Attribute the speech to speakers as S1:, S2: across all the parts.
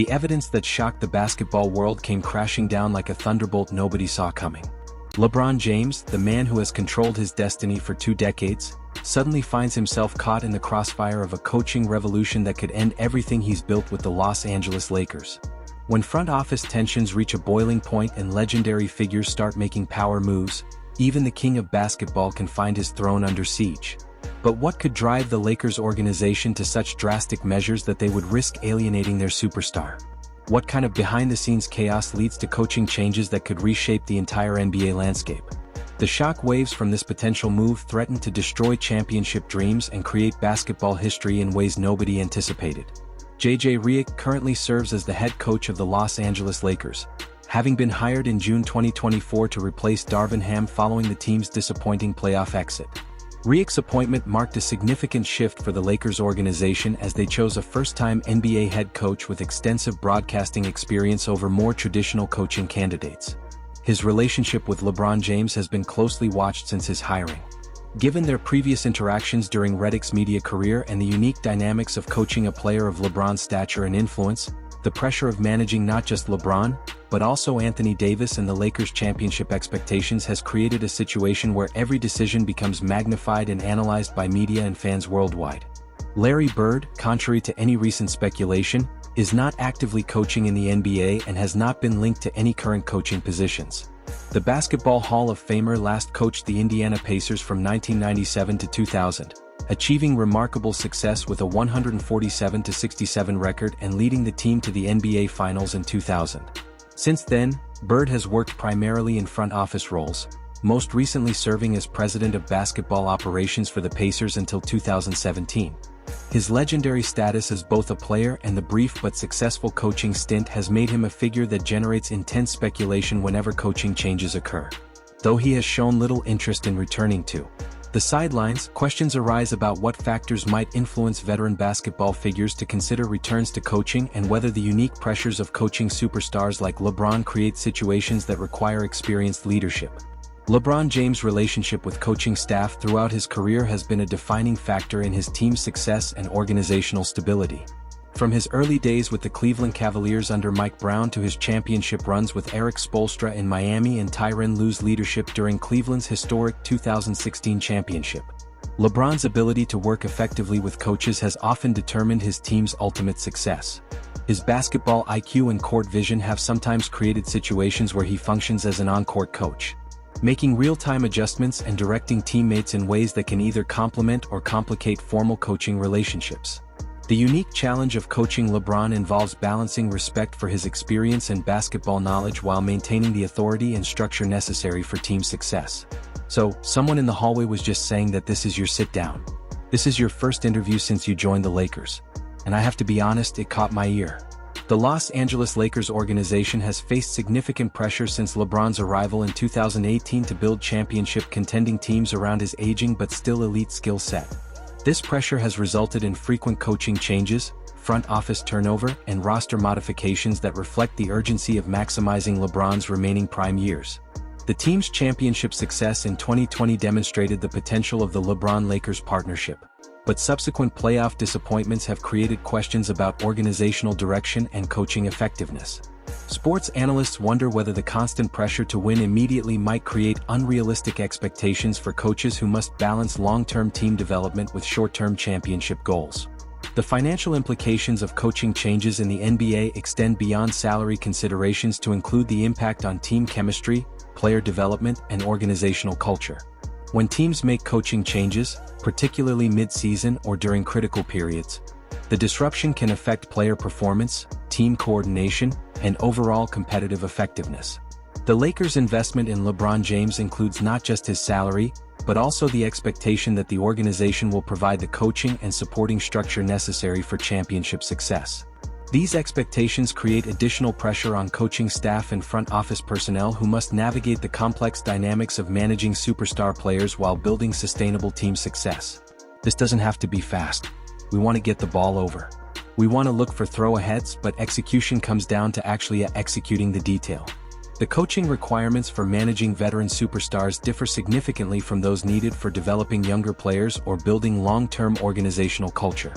S1: The evidence that shocked the basketball world came crashing down like a thunderbolt nobody saw coming. LeBron James, the man who has controlled his destiny for 2 decades, suddenly finds himself caught in the crossfire of a coaching revolution that could end everything he's built with the Los Angeles Lakers. When front office tensions reach a boiling point and legendary figures start making power moves, even the king of basketball can find his throne under siege. But what could drive the Lakers organization to such drastic measures that they would risk alienating their superstar? What kind of behind-the-scenes chaos leads to coaching changes that could reshape the entire NBA landscape? The shock waves from this potential move threaten to destroy championship dreams and create basketball history in ways nobody anticipated. J.J. Redick currently serves as the head coach of the Los Angeles Lakers, having been hired in June 2024 to replace Darvin Ham following the team's disappointing playoff exit. Redick's appointment marked a significant shift for the Lakers organization as they chose a first-time NBA head coach with extensive broadcasting experience over more traditional coaching candidates. His relationship with LeBron James has been closely watched since his hiring. Given their previous interactions during Redick's media career and the unique dynamics of coaching a player of LeBron's stature and influence, the pressure of managing not just LeBron, but also Anthony Davis and the Lakers' championship expectations has created a situation where every decision becomes magnified and analyzed by media and fans worldwide. Larry Bird, contrary to any recent speculation, is not actively coaching in the NBA and has not been linked to any current coaching positions. The Basketball Hall of Famer last coached the Indiana Pacers from 1997 to 2000, achieving remarkable success with a 147-67 record and leading the team to the NBA Finals in 2000. Since then, Bird has worked primarily in front office roles, most recently serving as president of basketball operations for the Pacers until 2017. His legendary status as both a player and the brief but successful coaching stint has made him a figure that generates intense speculation whenever coaching changes occur. Though he has shown little interest in returning to the sidelines, questions arise about what factors might influence veteran basketball figures to consider returns to coaching and whether the unique pressures of coaching superstars like LeBron create situations that require experienced leadership. LeBron James' relationship with coaching staff throughout his career has been a defining factor in his team's success and organizational stability. From his early days with the Cleveland Cavaliers under Mike Brown to his championship runs with Eric Spoelstra in Miami and Tyronn Lue's leadership during Cleveland's historic 2016 championship, LeBron's ability to work effectively with coaches has often determined his team's ultimate success. His basketball IQ and court vision have sometimes created situations where he functions as an on-court coach, making real-time adjustments and directing teammates in ways that can either complement or complicate formal coaching relationships. The unique challenge of coaching LeBron involves balancing respect for his experience and basketball knowledge while maintaining the authority and structure necessary for team success. So, someone in the hallway was just saying that this is your sit-down. This is your first interview since you joined the Lakers. And I have to be honest, it caught my ear. The Los Angeles Lakers organization has faced significant pressure since LeBron's arrival in 2018 to build championship contending teams around his aging but still elite skill set. This pressure has resulted in frequent coaching changes, front office turnover, and roster modifications that reflect the urgency of maximizing LeBron's remaining prime years. The team's championship success in 2020 demonstrated the potential of the LeBron-Lakers partnership, but subsequent playoff disappointments have created questions about organizational direction and coaching effectiveness. Sports analysts wonder whether the constant pressure to win immediately might create unrealistic expectations for coaches who must balance long-term team development with short-term championship goals. The financial implications of coaching changes in the NBA extend beyond salary considerations to include the impact on team chemistry, player development, and organizational culture. When teams make coaching changes, particularly mid-season or during critical periods, the disruption can affect player performance, team coordination, and overall competitive effectiveness. The Lakers' investment in LeBron James includes not just his salary, but also the expectation that the organization will provide the coaching and supporting structure necessary for championship success. These expectations create additional pressure on coaching staff and front office personnel who must navigate the complex dynamics of managing superstar players while building sustainable team success. This doesn't have to be fast. We want to get the ball over. We want to look for throw-aheads, but execution comes down to actually executing the detail. The coaching requirements for managing veteran superstars differ significantly from those needed for developing younger players or building long-term organizational culture.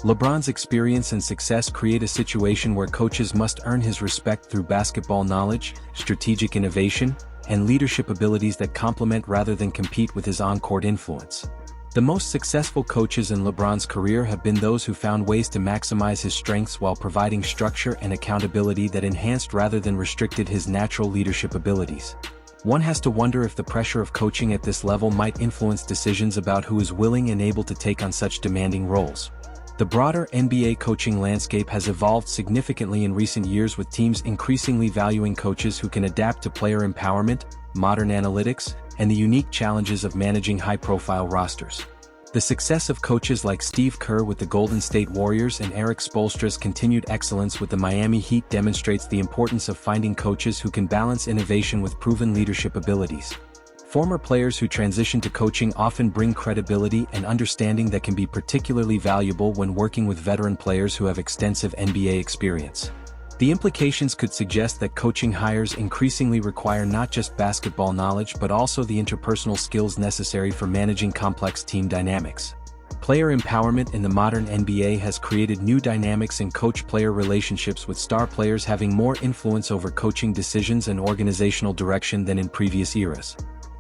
S1: LeBron's experience and success create a situation where coaches must earn his respect through basketball knowledge, strategic innovation, and leadership abilities that complement rather than compete with his on-court influence. The most successful coaches in LeBron's career have been those who found ways to maximize his strengths while providing structure and accountability that enhanced rather than restricted his natural leadership abilities. One has to wonder if the pressure of coaching at this level might influence decisions about who is willing and able to take on such demanding roles. The broader NBA coaching landscape has evolved significantly in recent years, with teams increasingly valuing coaches who can adapt to player empowerment, modern analytics, and the unique challenges of managing high-profile rosters. The success of coaches like Steve Kerr with the Golden State Warriors and Eric Spoelstra's continued excellence with the Miami Heat demonstrates the importance of finding coaches who can balance innovation with proven leadership abilities. Former players who transition to coaching often bring credibility and understanding that can be particularly valuable when working with veteran players who have extensive NBA experience. The implications could suggest that coaching hires increasingly require not just basketball knowledge but also the interpersonal skills necessary for managing complex team dynamics. Player empowerment in the modern NBA has created new dynamics in coach-player relationships, with star players having more influence over coaching decisions and organizational direction than in previous eras.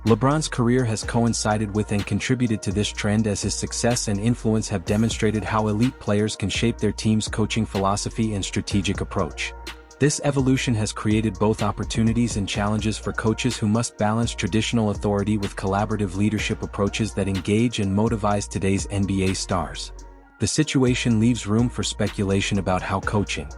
S1: LeBron's career has coincided with and contributed to this trend, as his success and influence have demonstrated how elite players can shape their team's coaching philosophy and strategic approach. This evolution has created both opportunities and challenges for coaches who must balance traditional authority with collaborative leadership approaches that engage and motivate today's NBA stars. The situation leaves room for speculation about how coaching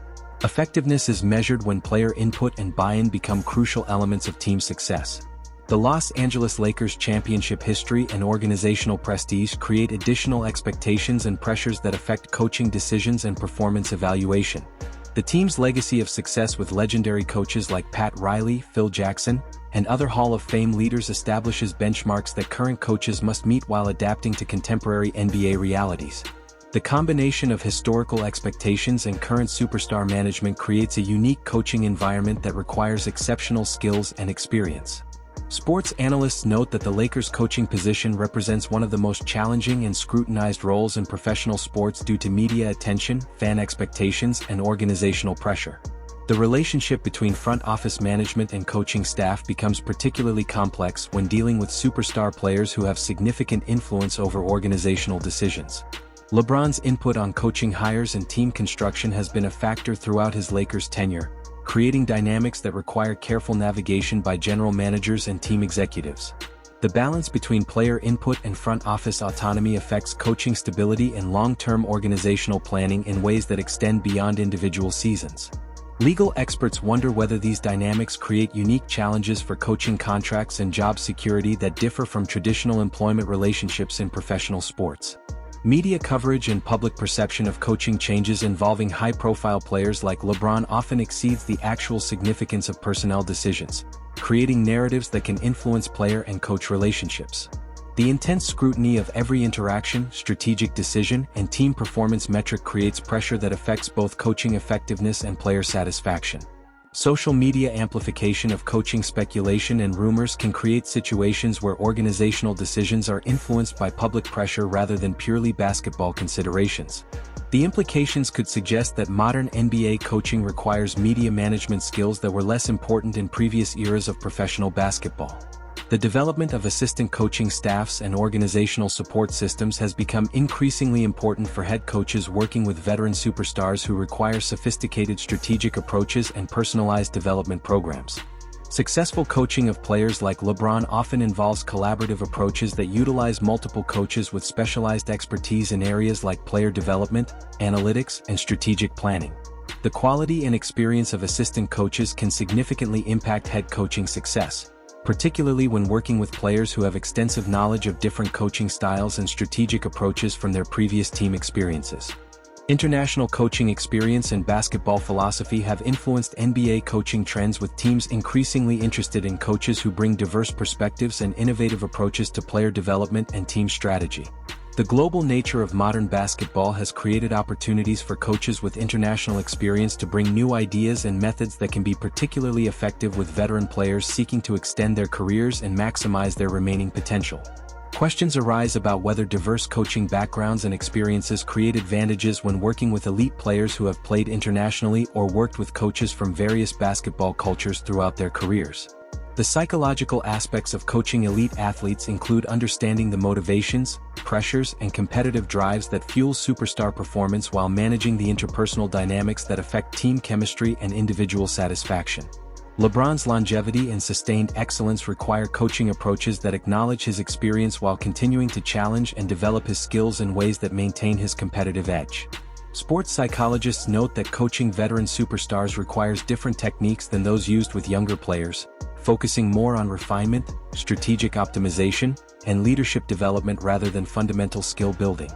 S1: effectiveness is measured when player input and buy-in become crucial elements of team success. The Los Angeles Lakers' championship history and organizational prestige create additional expectations and pressures that affect coaching decisions and performance evaluation. The team's legacy of success with legendary coaches like Pat Riley, Phil Jackson, and other Hall of Fame leaders establishes benchmarks that current coaches must meet while adapting to contemporary NBA realities. The combination of historical expectations and current superstar management creates a unique coaching environment that requires exceptional skills and experience. Sports analysts note that the Lakers' coaching position represents one of the most challenging and scrutinized roles in professional sports due to media attention, fan expectations, and organizational pressure. The relationship between front office management and coaching staff becomes particularly complex when dealing with superstar players who have significant influence over organizational decisions. LeBron's input on coaching hires and team construction has been a factor throughout his Lakers tenure, creating dynamics that require careful navigation by general managers and team executives. The balance between player input and front office autonomy affects coaching stability and long-term organizational planning in ways that extend beyond individual seasons. Legal experts wonder whether these dynamics create unique challenges for coaching contracts and job security that differ from traditional employment relationships in professional sports. Media coverage and public perception of coaching changes involving high-profile players like LeBron often exceeds the actual significance of personnel decisions, creating narratives that can influence player and coach relationships. The intense scrutiny of every interaction, strategic decision, and team performance metric creates pressure that affects both coaching effectiveness and player satisfaction. Social media amplification of coaching speculation and rumors can create situations where organizational decisions are influenced by public pressure rather than purely basketball considerations. The implications could suggest that modern NBA coaching requires media management skills that were less important in previous eras of professional basketball. The development of assistant coaching staffs and organizational support systems has become increasingly important for head coaches working with veteran superstars who require sophisticated strategic approaches and personalized development programs. Successful coaching of players like LeBron often involves collaborative approaches that utilize multiple coaches with specialized expertise in areas like player development, analytics, and strategic planning. The quality and experience of assistant coaches can significantly impact head coaching success, particularly when working with players who have extensive knowledge of different coaching styles and strategic approaches from their previous team experiences. International coaching experience and basketball philosophy have influenced NBA coaching trends, with teams increasingly interested in coaches who bring diverse perspectives and innovative approaches to player development and team strategy. The global nature of modern basketball has created opportunities for coaches with international experience to bring new ideas and methods that can be particularly effective with veteran players seeking to extend their careers and maximize their remaining potential. Questions arise about whether diverse coaching backgrounds and experiences create advantages when working with elite players who have played internationally or worked with coaches from various basketball cultures throughout their careers. The psychological aspects of coaching elite athletes include understanding the motivations, pressures, and competitive drives that fuel superstar performance while managing the interpersonal dynamics that affect team chemistry and individual satisfaction. LeBron's longevity and sustained excellence require coaching approaches that acknowledge his experience while continuing to challenge and develop his skills in ways that maintain his competitive edge. Sports psychologists note that coaching veteran superstars requires different techniques than those used with younger players, focusing more on refinement, strategic optimization, and leadership development rather than fundamental skill building.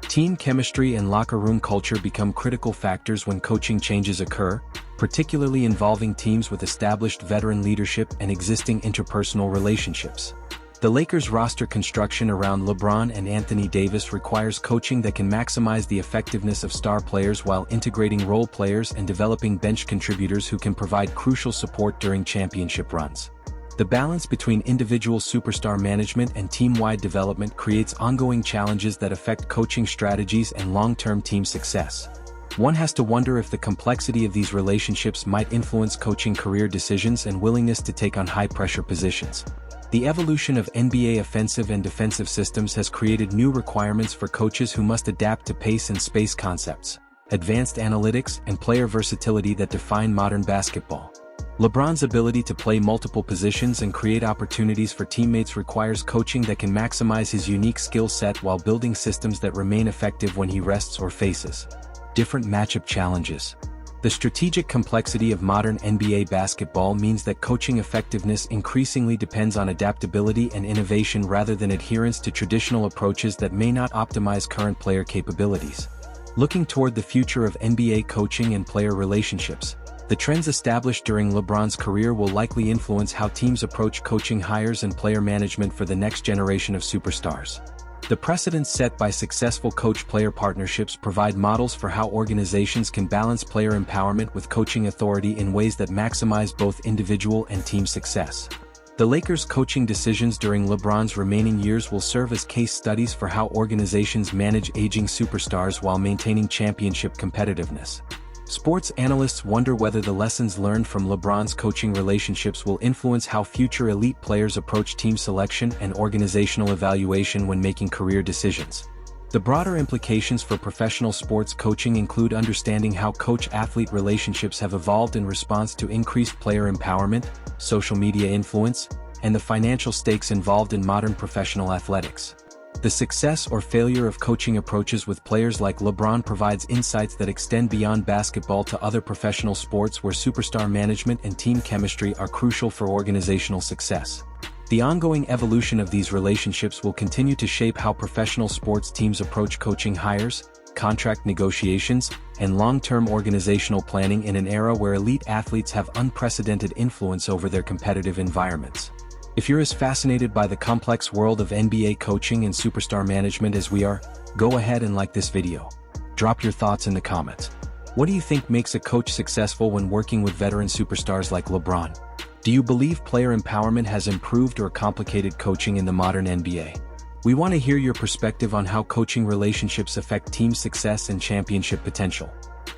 S1: Team chemistry and locker room culture become critical factors when coaching changes occur, particularly involving teams with established veteran leadership and existing interpersonal relationships. The Lakers' roster construction around LeBron and Anthony Davis requires coaching that can maximize the effectiveness of star players while integrating role players and developing bench contributors who can provide crucial support during championship runs. The balance between individual superstar management and team-wide development creates ongoing challenges that affect coaching strategies and long-term team success. One has to wonder if the complexity of these relationships might influence coaching career decisions and willingness to take on high-pressure positions. The evolution of NBA offensive and defensive systems has created new requirements for coaches who must adapt to pace and space concepts, advanced analytics, and player versatility that define modern basketball. LeBron's ability to play multiple positions and create opportunities for teammates requires coaching that can maximize his unique skill set while building systems that remain effective when he rests or faces different matchup challenges. The strategic complexity of modern NBA basketball means that coaching effectiveness increasingly depends on adaptability and innovation rather than adherence to traditional approaches that may not optimize current player capabilities. Looking toward the future of NBA coaching and player relationships, the trends established during LeBron's career will likely influence how teams approach coaching hires and player management for the next generation of superstars. The precedents set by successful coach-player partnerships provide models for how organizations can balance player empowerment with coaching authority in ways that maximize both individual and team success. The Lakers' coaching decisions during LeBron's remaining years will serve as case studies for how organizations manage aging superstars while maintaining championship competitiveness. Sports analysts wonder whether the lessons learned from LeBron's coaching relationships will influence how future elite players approach team selection and organizational evaluation when making career decisions. The broader implications for professional sports coaching include understanding how coach-athlete relationships have evolved in response to increased player empowerment, social media influence, and the financial stakes involved in modern professional athletics. The success or failure of coaching approaches with players like LeBron provides insights that extend beyond basketball to other professional sports where superstar management and team chemistry are crucial for organizational success. The ongoing evolution of these relationships will continue to shape how professional sports teams approach coaching hires, contract negotiations, and long-term organizational planning in an era where elite athletes have unprecedented influence over their competitive environments. If you're as fascinated by the complex world of NBA coaching and superstar management as we are, go ahead and like this video. Drop your thoughts in the comments. What do you think makes a coach successful when working with veteran superstars like LeBron? Do you believe player empowerment has improved or complicated coaching in the modern NBA? We want to hear your perspective on how coaching relationships affect team success and championship potential.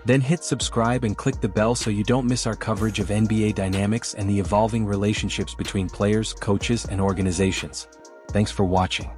S1: Then hit subscribe and click the bell so you don't miss our coverage of NBA dynamics and the evolving relationships between players, coaches, and organizations. Thanks for watching.